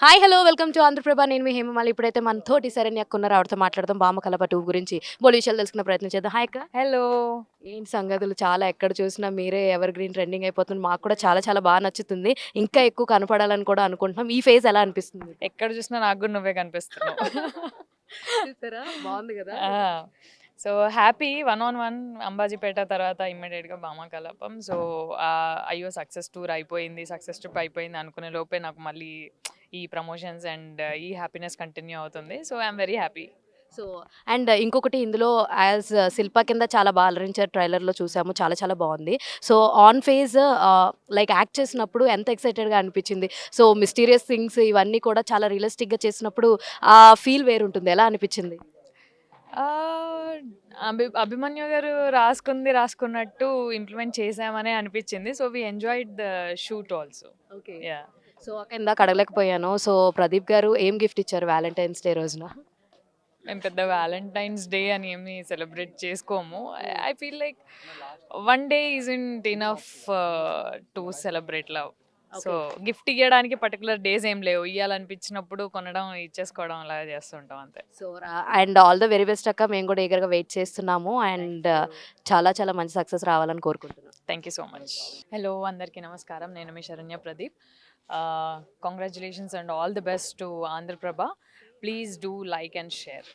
Hi hello welcome to Andhraprabha నేను మీ హేమమాలి ఇప్పుడైతే మన తోటి శరణ్య అక్క ఉన్నారు ఆవిడతో మాట్లాడదాం బామ్మ కలప టూ గురించి బోలి విషయాలు తెలుసుకునే ప్రయత్నం చేద్దాం హాయ్ అక్క హలో. ఏంటి సంగతులు చాలా ఎక్కడ చూసినా మీరే ఎవర్ గ్రీన్ ట్రెండింగ్ అయిపోతుంది మాకు కూడా చాలా చాలా బాగా నచ్చుతుంది ఇంకా ఎక్కువ కనపడాలని కూడా అనుకుంటున్నాం ఈ ఫేజ్ ఎలా అనిపిస్తుంది మీకు? ఎక్కడ చూసినా నాకు కూడా నువ్వే కనిపిస్తున్నావు. చూసారా బాగుంది కదా సో హ్యాపీ 1-on-1 అంబాజీపేట తర్వాత ఇమ్మీడియట్గా బామా కలాపం. సో అయ్యో సక్సెస్ టూర్ అయిపోయింది, సక్సెస్ ట్రిప్ అయిపోయింది అనుకునే లోపే నాకు మళ్ళీ ఈ ప్రమోషన్స్ అండ్ ఈ హ్యాపీనెస్ కంటిన్యూ అవుతుంది. So I'm very happy. So and ఇంకొకటి ఇందులో యాజ్ శిల్ప కింద చాలా బాగా అలరించారు ట్రైలర్లో చూసాము చాలా చాలా బాగుంది so on phase like act చేసినప్పుడు ఎంత ఎక్సైటెడ్గా అనిపించింది సో మిస్టీరియస్ థింగ్స్ ఇవన్నీ కూడా చాలా రియలిస్టిక్గా చేసినప్పుడు ఆ ఫీల్ వేరుంటుంది ఎలా అనిపించింది అభిమన్యు గారు రాసుకున్నట్టు ఇంప్లిమెంట్ చేసామనే అనిపించింది. So we enjoyed the shoot also. Okay yeah. So ఇందాక అడగలేకపోయాను సో ప్రదీప్ గారు ఏం గిఫ్ట్ ఇచ్చారు వ్యాలంటైన్స్ డే రోజున మేము పెద్ద వ్యాలంటైన్స్ డే అని ఏమి సెలబ్రేట్ చేసుకోము. I feel like one day isn't enough to celebrate love. So gift ఇవ్వడానికి పర్టికులర్ డేస్ ఏం లేవు, ఇవ్వాలనిపించినప్పుడు కొనడం ఇచ్చేసుకోవడం అలా చేస్తుంటాం అంతే. So and all the very best అక్క మేము కూడా ఈగర్గా వెయిట్ చేస్తున్నాము అండ్ చాలా చాలా మంచి సక్సెస్ రావాలని కోరుకుంటున్నాం thank you so much. Hello అందరికీ నమస్కారం, నేను మీ Saranya Pradeep. Congratulations and all the best to Andhra Prabha. Please do like and share.